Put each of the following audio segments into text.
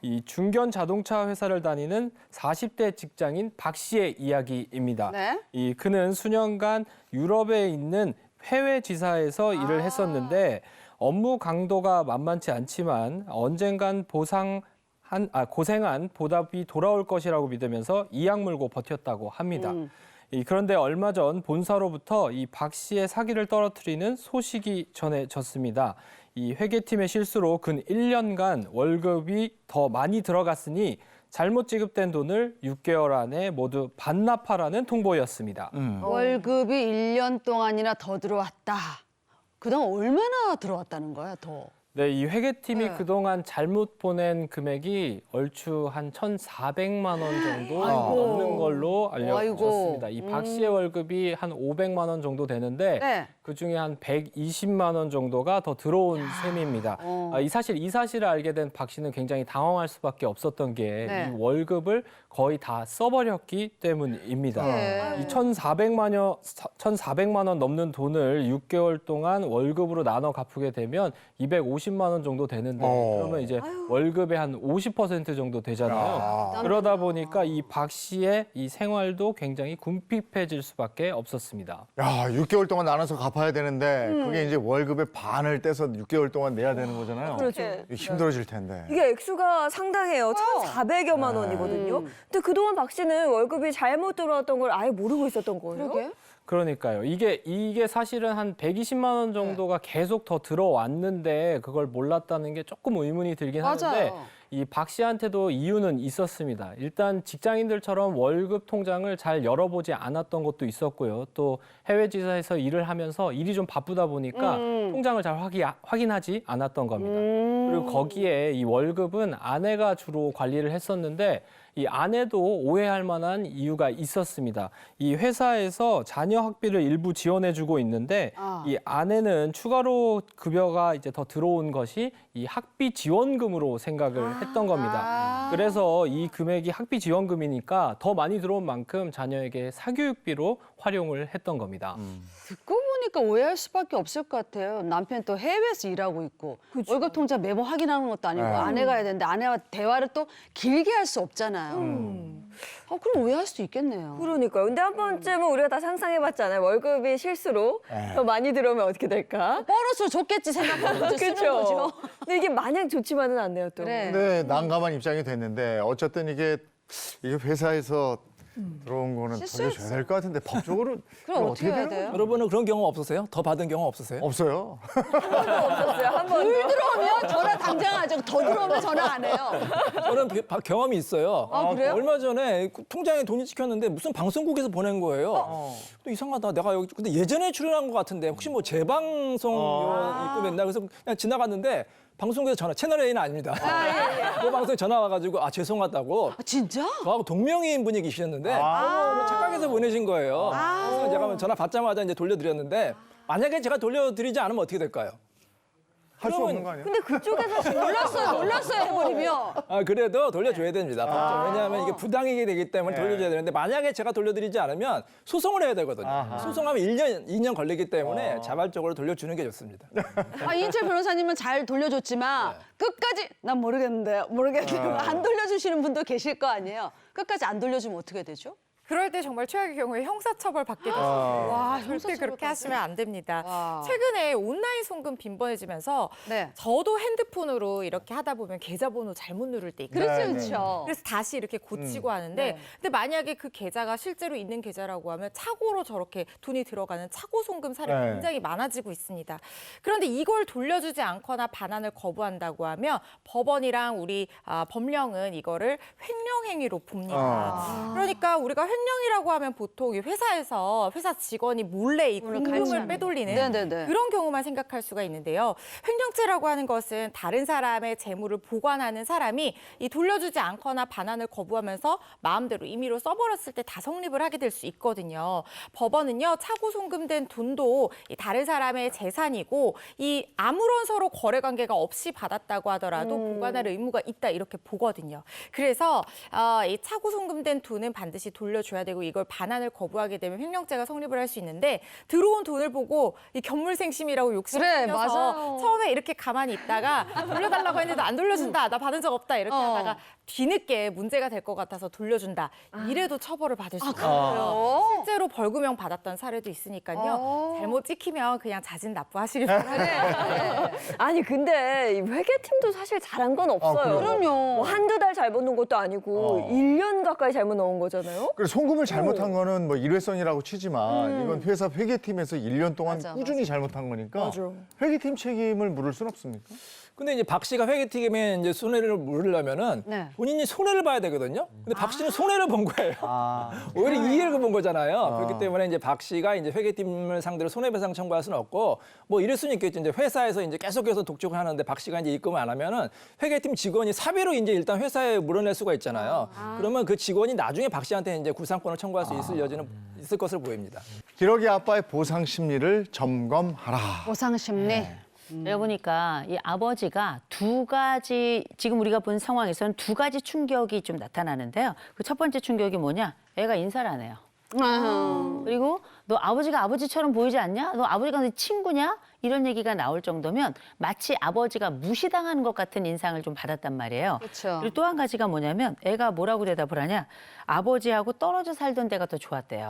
이 중견 자동차 회사를 다니는 40대 직장인 박 씨의 이야기입니다. 네. 그는 수년간 유럽에 있는 해외 지사에서 일을 했었는데 업무 강도가 만만치 않지만 언젠간 고생한 보답이 돌아올 것이라고 믿으면서 이악 물고 버텼다고 합니다. 그런데 얼마 전 본사로부터 이 박 씨의 사기를 떨어뜨리는 소식이 전해졌습니다. 이 회계팀의 실수로 근 1년간 월급이 더 많이 들어갔으니 잘못 지급된 돈을 6개월 안에 모두 반납하라는 통보였습니다. 월급이 1년 동안이나 더 들어왔다. 그동안 얼마나 들어왔다는 거야, 더? 네, 이 회계팀이 그동안 잘못 보낸 금액이 얼추 한 1,400만 원 정도 넘는 걸로 알려졌습니다. 이 박 씨의 월급이 한 500만 원 정도 되는데 네. 그중에 한 120만 원 정도가 더 들어온 셈입니다. 이 사실을 알게 된 박 씨는 굉장히 당황할 수밖에 없었던 게 네. 이 월급을 거의 다 써버렸기 때문입니다. 네. 이 1,400만 원 넘는 돈을 6개월 동안 월급으로 나눠 갚게 되면 250만 원 정도 되는데 그러면 이제 월급의 한 50% 정도 되잖아요. 그러다 보니까 이 박 씨의 이 생활도 굉장히 궁핍해질 수밖에 없었습니다. 야, 6개월 동안 나눠서 갚아야 되는데 그게 이제 월급의 반을 떼서 6개월 동안 내야 되는 거잖아요. 그렇죠. 힘들어질 텐데. 이게 액수가 상당해요. 1,400여만 원이거든요. 근데 그동안 박 씨는 월급이 잘못 들어왔던 걸 아예 모르고 있었던 거예요? 그러게. 그러니까요. 이게 사실은 한 120만 원 정도가 계속 더 들어왔는데 그걸 몰랐다는 게 조금 의문이 들긴 하는데 맞아요. 이 박 씨한테도 이유는 있었습니다. 일단 직장인들처럼 월급 통장을 잘 열어보지 않았던 것도 있었고요. 또 해외 지사에서 일을 하면서 일이 좀 바쁘다 보니까 통장을 잘 확인하지 않았던 겁니다. 그리고 거기에 이 월급은 아내가 주로 관리를 했었는데 이 아내도 오해할 만한 이유가 있었습니다. 이 회사에서 자녀 학비를 일부 지원해주고 있는데 이 아내는 추가로 급여가 이제 더 들어온 것이 이 학비 지원금으로 생각을 했던 겁니다. 그래서 이 금액이 학비 지원금이니까 더 많이 들어온 만큼 자녀에게 사교육비로 활용을 했던 겁니다. 듣고 보니까 오해할 수밖에 없을 것 같아요. 남편 또 해외에서 일하고 있고 월급 통장 매번 확인하는 것도 아니고 아내가 해야 되는데 아내와 대화를 또 길게 할 수 없잖아요. 그럼 오해할 수도 있겠네요. 그러니까요. 근데 한 번쯤은 우리가 다 상상해봤잖아요. 월급이 실수로 더 많이 들어오면 어떻게 될까? 보너스를 줬겠지 생각하고 이제 쓰는 거죠. 그렇죠. 근데 이게 마냥 좋지만은 않네요, 또. 그래. 근데 난감한 입장이 됐는데 어쨌든 이게 회사에서 들어온 거는 실수했어. 돌려줘야 될 것 같은데 법적으로 그럼 어떻게 해야 되는 돼요? 여러분은 그런 경험 없으세요? 더 받은 경험 없으세요? 없어요. 없었어요, 한 번도. 물 들어오면 전화 당장 하죠. 더 들어오면 전화 안 해요. 저는 경험이 있어요. 아, 그래요? 얼마 전에 통장에 돈이 찍혔는데 무슨 방송국에서 보낸 거예요. 또 이상하다. 내가 여기 근데 예전에 출연한 것 같은데 혹시 뭐 재방송 입금했나 그래서 그냥 지나갔는데 방송국에서 전화 채널 A는 아닙니다. 그 방송에 전화 와가지고 죄송하다고. 진짜? 저하고 동명이인 분이 계셨는데 착각해서 보내신 거예요. 그래서 제가 전화 받자마자 이제 돌려드렸는데 만약에 제가 돌려드리지 않으면 어떻게 될까요? 할 수 없는 거 아니에요? 근데 그쪽에서 몰랐어요 해버리면. 그래도 돌려줘야 됩니다. 법적으로. 왜냐하면 이게 부당이게 되기 때문에 돌려줘야 되는데 만약에 제가 돌려드리지 않으면 소송을 해야 되거든요. 소송하면 1년, 2년 걸리기 때문에 자발적으로 돌려주는 게 좋습니다. 이인철 변호사님은 잘 돌려줬지만 끝까지 난 모르겠는데 안 돌려주시는 분도 계실 거 아니에요. 끝까지 안 돌려주면 어떻게 되죠? 그럴 때 정말 최악의 경우에 형사처벌 받게 되습니다. 와, 절대 형사처벌 그렇게 하시면 안 됩니다. 와. 최근에 온라인 송금 빈번해지면서 네. 저도 핸드폰으로 이렇게 하다 보면 계좌번호 잘못 누를 때 있거든요. 그렇죠, 네, 그렇죠. 그래서 다시 이렇게 고치고 하는데 네. 근데 만약에 그 계좌가 실제로 있는 계좌라고 하면 착오로 저렇게 돈이 들어가는 착오 송금 사례가 네. 굉장히 많아지고 있습니다. 그런데 이걸 돌려주지 않거나 반환을 거부한다고 하면 법원이랑 우리 법령은 이거를 횡령행위로 봅니다. 그러니까 우리가 횡령이라고 하면 보통 이 회사에서 회사 직원이 몰래 이 오늘 공금을 갈취하는 빼돌리는 네네네. 그런 경우만 생각할 수가 있는데요. 횡령죄라고 하는 것은 다른 사람의 재물을 보관하는 사람이 이 돌려주지 않거나 반환을 거부하면서 마음대로 임의로 써버렸을 때 다 성립을 하게 될 수 있거든요. 법원은요, 차고 송금된 돈도 이 다른 사람의 재산이고 이 아무런 서로 거래 관계가 없이 받았다고 하더라도 보관할 의무가 있다 이렇게 보거든요. 그래서 이 차고 송금된 돈은 반드시 돌려주는 돌려줘야 되고 이걸 반환을 거부하게 되면 횡령죄가 성립을 할 수 있는데 들어온 돈을 보고 이 견물생심이라고 욕심이 그래, 생겨서 맞아요. 처음에 이렇게 가만히 있다가 돌려달라고 했는데 안 돌려준다. 나 받은 적 없다. 이렇게 하다가 뒤늦게 문제가 될 것 같아서 돌려준다. 이래도 처벌을 받을 수 있어요. 실제로 벌금형 받았던 사례도 있으니까요. 잘못 찍히면 그냥 자진 납부하시길 바랍니다. 아니 근데 이 회계팀도 사실 잘한 건 없어요. 그래요? 뭐 한두 달 잘못 넣은 것도 아니고 1년 가까이 잘못 넣은 거잖아요. 그래 송금을 잘못한 거는 뭐 일회성이라고 치지만 이건 회사 회계팀에서 1년 동안 맞아, 꾸준히 잘못한 거니까 맞아. 회계팀 책임을 물을 순 없습니까? 근데 이제 박 씨가 회계팀에 이제 손해를 물으려면은 네. 본인이 손해를 봐야 되거든요. 근데 박 씨는 손해를 본 거예요. 오히려 이익을 본 거잖아요. 그렇기 때문에 이제 박 씨가 이제 회계팀을 상대로 손해배상 청구할 수는 없고 뭐 이럴 수는 있겠죠. 이제 회사에서 이제 계속해서 독촉을 하는데 박 씨가 이제 입금을 안 하면은 회계팀 직원이 사비로 이제 일단 회사에 물어낼 수가 있잖아요. 그러면 그 직원이 나중에 박 씨한테 이제 구상권을 청구할 수 있을 여지는 있을 것으로 보입니다. 기러기 아빠의 보상 심리를 점검하라. 보상심리. 내가 보니까 이 아버지가 두 가지 지금 우리가 본 상황에서는 두 가지 충격이 좀 나타나는데요. 그 첫 번째 충격이 뭐냐? 애가 인사를 안 해요. 그리고 너 아버지가 아버지처럼 보이지 않냐? 너 아버지가 네 친구냐? 이런 얘기가 나올 정도면 마치 아버지가 무시당하는 것 같은 인상을 좀 받았단 말이에요. 그렇죠. 그리고 또 한 가지가 뭐냐면 애가 뭐라고 대답을 하냐? 아버지하고 떨어져 살던 때가 더 좋았대요.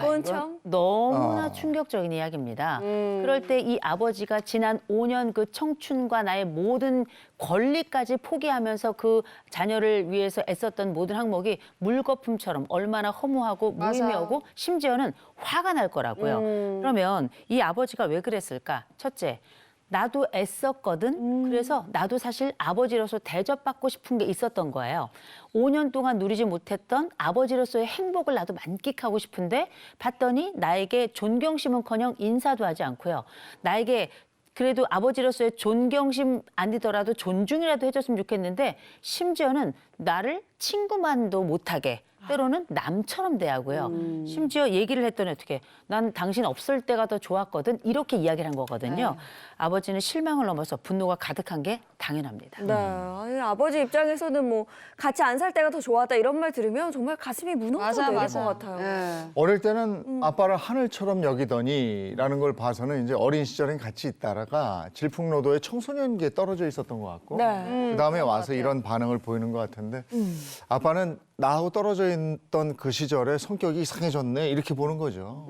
이건 참. 너무나 충격적인 이야기입니다. 그럴 때 이 아버지가 지난 5년 그 청춘과 나의 모든 권리까지 포기하면서 그 자녀를 위해서 애썼던 모든 항목이 물거품처럼 얼마나 허무하고 맞아. 무의미하고 심지어는 화가 날 거라고요. 그러면 이 아버지가 왜 그랬을까? 첫째, 나도 애썼거든. 그래서 나도 사실 아버지로서 대접받고 싶은 게 있었던 거예요. 5년 동안 누리지 못했던 아버지로서의 행복을 나도 만끽하고 싶은데 봤더니 나에게 존경심은커녕 인사도 하지 않고요. 나에게 그래도 아버지로서의 존경심 아니더라도 존중이라도 해줬으면 좋겠는데 심지어는 나를 친구만도 못하게 때로는 남처럼 대하고요. 심지어 얘기를 했더니 어떻게 난 당신 없을 때가 더 좋았거든 이렇게 이야기를 한 거거든요. 아버지는 실망을 넘어서 분노가 가득한 게 당연합니다. 네. 아니, 아버지 입장에서는 뭐 같이 안 살 때가 더 좋았다 이런 말 들으면 정말 가슴이 무너져 내릴 것 같아요. 예. 어릴 때는 아빠를 하늘처럼 여기더니라는 걸 봐서는 이제 어린 시절엔 같이 있다가 질풍노도의 청소년기에 떨어져 있었던 것 같고 네. 그다음에 와서 이런 반응을 보이는 것 같은데 아빠는 나하고 떨어져 있던 그 시절에 성격이 이상해졌네 이렇게 보는 거죠.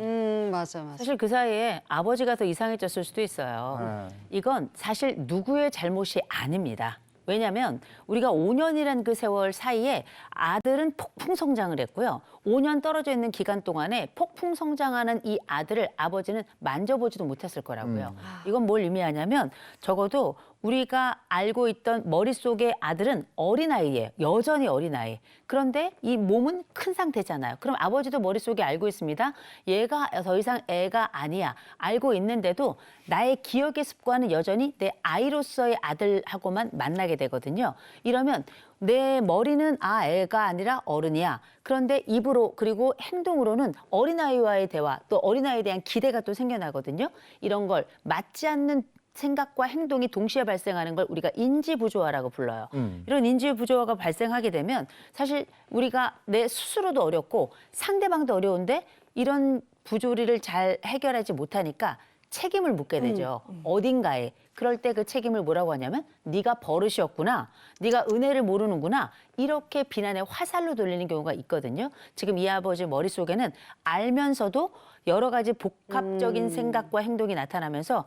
맞아, 맞아. 사실 그 사이에 아버지가 더 이상해졌을 수도 있어요. 이건 사실 누구의 잘못이 아닙니다. 왜냐하면 우리가 5년이라는 그 세월 사이에 아들은 폭풍 성장을 했고요. 5년 떨어져 있는 기간 동안에 폭풍 성장하는 이 아들을 아버지는 만져보지도 못했을 거라고요. 이건 뭘 의미하냐면 적어도 우리가 알고 있던 머릿속의 아들은 어린아이예요. 여전히 어린아이. 그런데 이 몸은 큰 상태잖아요. 그럼 아버지도 머릿속에 알고 있습니다. 얘가 더 이상 애가 아니야. 알고 있는데도 나의 기억의 습관은 여전히 내 아이로서의 아들하고만 만나게 되거든요. 이러면 내 머리는 애가 아니라 어른이야. 그런데 입으로 그리고 행동으로는 어린아이와의 대화 또 어린아이에 대한 기대가 또 생겨나거든요. 이런 걸 맞지 않는 생각과 행동이 동시에 발생하는 걸 우리가 인지부조화라고 불러요. 이런 인지부조화가 발생하게 되면 사실 우리가 내 스스로도 어렵고 상대방도 어려운데 이런 부조리를 잘 해결하지 못하니까 책임을 묻게 되죠. 어딘가에. 그럴 때 그 책임을 뭐라고 하냐면 네가 버릇이었구나. 네가 은혜를 모르는구나. 이렇게 비난의 화살로 돌리는 경우가 있거든요. 지금 이 아버지 머릿속에는 알면서도 여러 가지 복합적인 생각과 행동이 나타나면서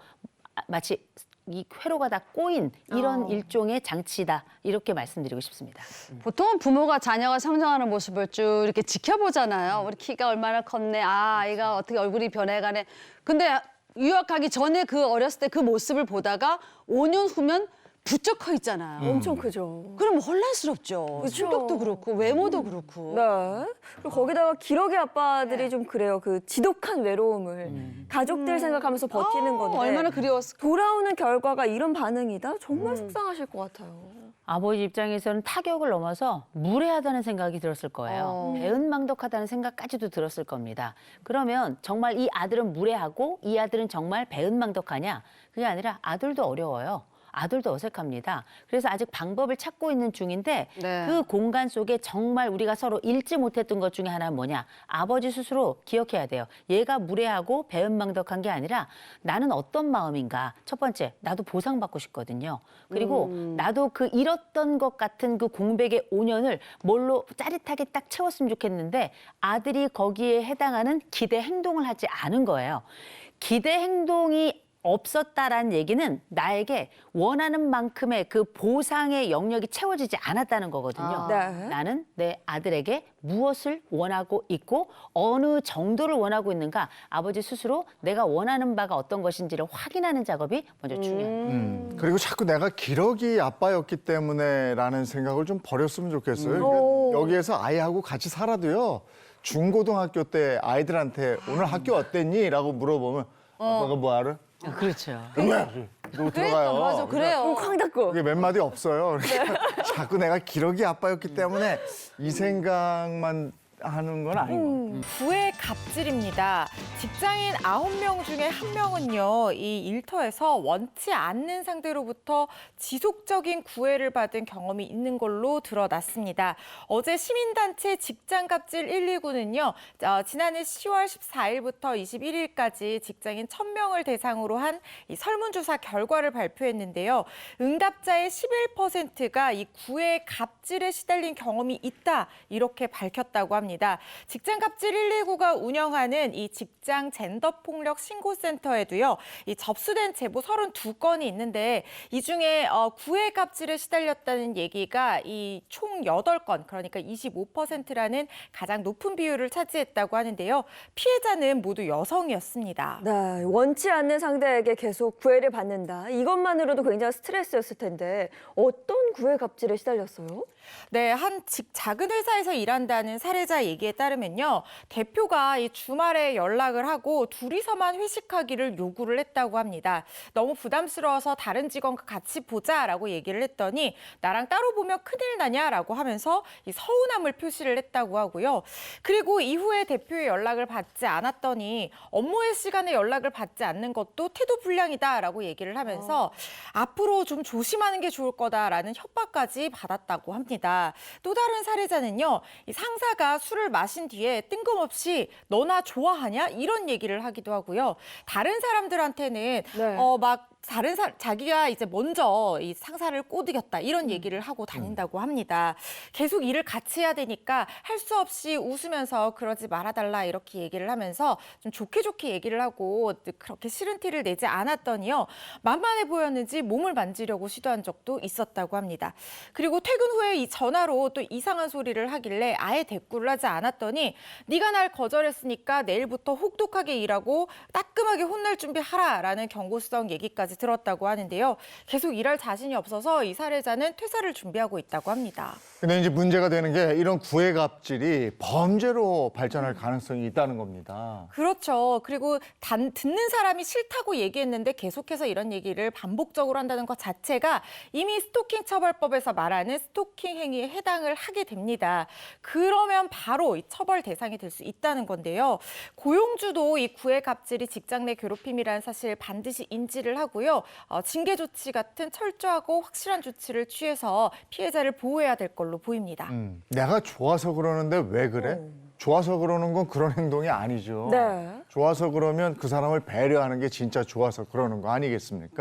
마치 이 회로가 다 꼬인 이런 일종의 장치다. 이렇게 말씀드리고 싶습니다. 보통은 부모가 자녀가 성장하는 모습을 쭉 이렇게 지켜보잖아요. 우리 키가 얼마나 컸네. 아이가 어떻게 얼굴이 변해가네. 근데 유학하기 전에 그 어렸을 때 그 모습을 보다가 5년 후면 부쩍 커 있잖아요. 엄청 크죠. 그럼 혼란스럽죠. 그쵸. 성격도 그렇고 외모도 그렇고. 네. 그리고 거기다가 기러기 아빠들이 좀 그래요. 그 지독한 외로움을 가족들 생각하면서 버티는 건데 얼마나 그리웠을까. 돌아오는 결과가 이런 반응이다? 정말 속상하실 것 같아요. 아버지 입장에서는 타격을 넘어서 무례하다는 생각이 들었을 거예요. 배은망덕하다는 생각까지도 들었을 겁니다. 그러면 정말 이 아들은 무례하고 이 아들은 정말 배은망덕하냐? 그게 아니라 아들도 어려워요. 아들도 어색합니다. 그래서 아직 방법을 찾고 있는 중인데 네. 그 공간 속에 정말 우리가 서로 잃지 못했던 것 중에 하나는 뭐냐? 아버지 스스로 기억해야 돼요. 얘가 무례하고 배은망덕한 게 아니라 나는 어떤 마음인가? 첫 번째, 나도 보상받고 싶거든요. 그리고 나도 그 잃었던 것 같은 그 공백의 5년을 뭘로 짜릿하게 딱 채웠으면 좋겠는데 아들이 거기에 해당하는 기대 행동을 하지 않은 거예요. 기대 행동이 없었다라는 얘기는 나에게 원하는 만큼의 그 보상의 영역이 채워지지 않았다는 거거든요. 네. 나는 내 아들에게 무엇을 원하고 있고 어느 정도를 원하고 있는가 아버지 스스로 내가 원하는 바가 어떤 것인지를 확인하는 작업이 먼저 중요해요. 그리고 자꾸 내가 기러기 아빠였기 때문에라는 생각을 좀 버렸으면 좋겠어요. 오. 여기에서 아이하고 같이 살아도요. 중고등학교 때 아이들한테 오늘 학교 어땠니? 라고 물어보면 아빠가 뭐 알아? 그렇죠. 너 들어가요. 맞아, 그래요. 쾅 닫고. 그게 몇 마디 없어요. 그러니까 자꾸 내가 기러기 아빠였기 때문에 이 생각만 하는 건 아닌 것 같아요. 구애 갑질입니다. 직장인 9명 중에 1명은요, 이 일터에서 원치 않는 상대로부터 지속적인 구애를 받은 경험이 있는 걸로 드러났습니다. 어제 시민단체 직장갑질 119는요, 지난해 10월 14일부터 21일까지 직장인 1,000명을 대상으로 한 이 설문조사 결과를 발표했는데요. 응답자의 11%가 이 구애 갑질에 시달린 경험이 있다, 이렇게 밝혔다고 합니다. 직장갑질 119가 운영하는 이 직장 젠더폭력 신고센터에도요, 이 접수된 제보 32건이 있는데 이 중에 구애 갑질에 시달렸다는 얘기가 이 총 8건, 그러니까 25%라는 가장 높은 비율을 차지했다고 하는데요. 피해자는 모두 여성이었습니다. 네, 원치 않는 상대에게 계속 구애를 받는다. 이것만으로도 굉장히 스트레스였을 텐데 어떤 구애 갑질에 시달렸어요? 네, 한 작은 회사에서 일한다는 사례자 얘기에 따르면요. 대표가 이 주말에 연락을 하고 둘이서만 회식하기를 요구를 했다고 합니다. 너무 부담스러워서 다른 직원과 같이 보자라고 얘기를 했더니 나랑 따로 보면 큰일 나냐라고 하면서 이 서운함을 표시를 했다고 하고요. 그리고 이후에 대표의 연락을 받지 않았더니 업무의 시간에 연락을 받지 않는 것도 태도 불량이다라고 얘기를 하면서 앞으로 좀 조심하는 게 좋을 거다라는 협박까지 받았다고 합니다. 또 다른 사례자는요, 이 상사가 술을 마신 뒤에 뜬금없이 너나 좋아하냐? 이런 얘기를 하기도 하고요. 다른 사람들한테는 네. 막 자기가 이제 먼저 이 상사를 꼬드겼다 이런 얘기를 하고 다닌다고 합니다. 계속 일을 같이 해야 되니까 할 수 없이 웃으면서 그러지 말아달라 이렇게 얘기를 하면서 좀 좋게 얘기를 하고 그렇게 싫은 티를 내지 않았더니요. 만만해 보였는지 몸을 만지려고 시도한 적도 있었다고 합니다. 그리고 퇴근 후에 이 전화로 또 이상한 소리를 하길래 아예 대꾸를 하지 않았더니 네가 날 거절했으니까 내일부터 혹독하게 일하고 따끔하게 혼날 준비하라라는 경고성 얘기까지 들었다고 하는데요. 계속 일할 자신이 없어서 이 사례자는 퇴사를 준비하고 있다고 합니다. 근데 이제 문제가 되는 게 이런 구애 갑질이 범죄로 발전할 가능성이 있다는 겁니다. 그렇죠. 그리고 듣는 사람이 싫다고 얘기했는데 계속해서 이런 얘기를 반복적으로 한다는 것 자체가 이미 스토킹 처벌법에서 말하는 스토킹 행위에 해당을 하게 됩니다. 그러면 바로 이 처벌 대상이 될 수 있다는 건데요. 고용주도 이 구애 갑질이 직장 내 괴롭힘이라는 사실 반드시 인지를 하고요. 징계 조치 같은 철저하고 확실한 조치를 취해서 피해자를 보호해야 될 걸로 보입니다. 내가 좋아서 그러는데 왜 그래? 좋아서 그러는 건 그런 행동이 아니죠. 네. 좋아서 그러면 그 사람을 배려하는 게 진짜 좋아서 그러는 거 아니겠습니까?